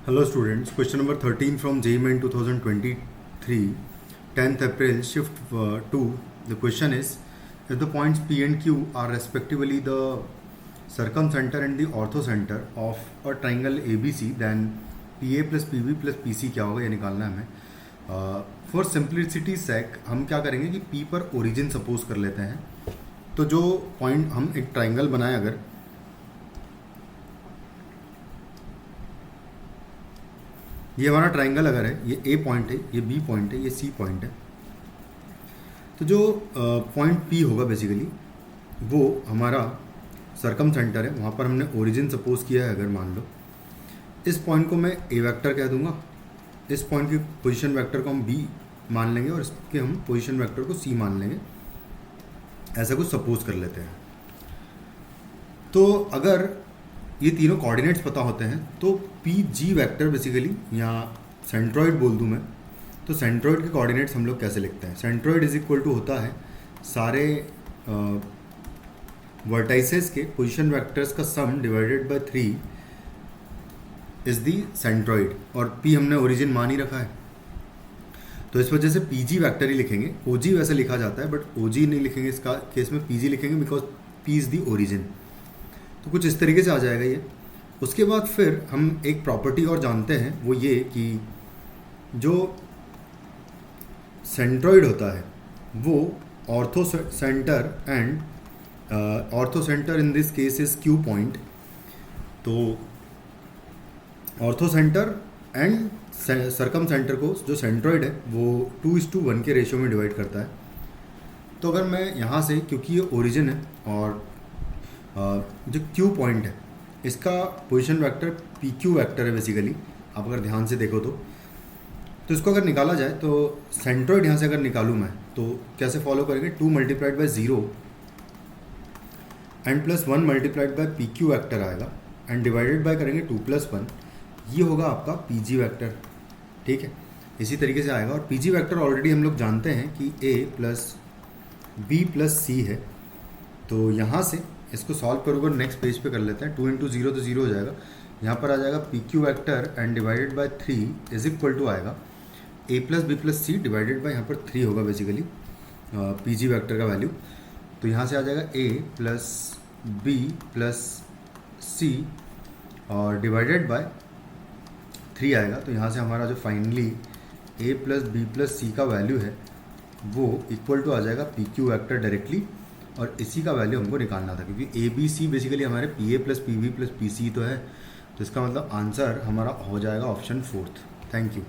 Hello students, question number 13 from JEE Main 2023, 10th April, shift 2. The question is, if the points P and Q are respectively the circumcenter and the orthocenter of a triangle ABC, then PA plus PB plus PC क्या होगा ये निकालना है हमें. For simplicity सेक हम क्या करेंगे कि P पर ओरिजिन सपोज कर लेते हैं. तो जो पॉइंट हम एक ट्राइंगल बनाए, अगर ये हमारा ट्राइंगल अगर है, ये ए पॉइंट है, ये बी पॉइंट है, ये सी पॉइंट है, तो जो पॉइंट पी होगा बेसिकली वो हमारा सरकम सेंटर है. वहाँ पर हमने ओरिजिन सपोज किया है. अगर मान लो इस पॉइंट को मैं ए वेक्टर कह दूंगा, इस पॉइंट की पोजीशन वेक्टर को हम बी मान लेंगे और इसके हम पोजीशन वेक्टर को सी मान लेंगे. ऐसा कुछ सपोज कर लेते हैं. तो अगर ये तीनों कोऑर्डिनेट्स पता होते हैं तो पी जी वेक्टर बेसिकली, या सेंट्रॉइड बोल दूं मैं, तो सेंट्रॉइड के कोऑर्डिनेट्स हम लोग कैसे लिखते हैं. सेंट्रॉइड इज इक्वल टू होता है सारे वर्टाइसेस के पोजीशन वेक्टर्स का सम divided by 3 is the centroid. और पी हमने ओरिजिन मान ही रखा है, तो इस वजह से पी जी वैक्टर ही लिखेंगे. ओ जी वैसे लिखा जाता है बट ओ जी नहीं लिखेंगे, इसका केस में पी जी लिखेंगे because P is the origin. तो कुछ इस तरीके से आ जाएगा ये. उसके बाद फिर हम एक प्रॉपर्टी और जानते हैं, वो ये कि जो सेंट्रॉइड होता है वो ortho centre and ortho centre in this case is Q point. तो ऑर्थो सेंटर एंड सरकम सेंटर को जो सेंट्रॉइड है वो 2:1 के रेशियो में डिवाइड करता है. तो अगर मैं यहाँ से, क्योंकि ये ओरिजिन है और जो क्यू पॉइंट है इसका position vector P Q vector है बेसिकली, आप अगर ध्यान से देखो तो इसको अगर निकाला जाए तो सेंट्रॉइड यहाँ से अगर निकालूँ मैं तो कैसे फॉलो करेंगे, 2 multiplied by 0 and plus 1 multiplied by P Q vector आएगा एंड डिवाइडेड बाय करेंगे 2 + 1. ये होगा आपका पी जी वैक्टर. ठीक है, इसी तरीके से आएगा. और पी जी वैक्टर ऑलरेडी हम लोग जानते हैं कि ए प्लस बी प्लस सी है. तो यहाँ से इसको सॉल्व करोगे, नेक्स्ट पेज पे कर लेते हैं. 2 × 0 तो 0 हो जाएगा. यहाँ पर आ जाएगा P Q vector and divided by 3 is equal to आएगा A plus B plus C divided by, यहाँ पर 3 होगा बेसिकली पी जी वैक्टर का वैल्यू. तो यहाँ से आ जाएगा A plus B plus C और डिवाइडेड बाय 3 आएगा. तो यहाँ से हमारा जो फाइनली ए प्लस बी प्लस सी का वैल्यू है वो इक्वल टू आ जाएगा पी क्यू वैक्टर डायरेक्टली. और इसी का वैल्यू हमको निकालना था क्योंकि ए बी सी बेसिकली हमारे P A plus P B plus P C तो है. तो इसका मतलब आंसर हमारा हो जाएगा ऑप्शन 4. Thank you.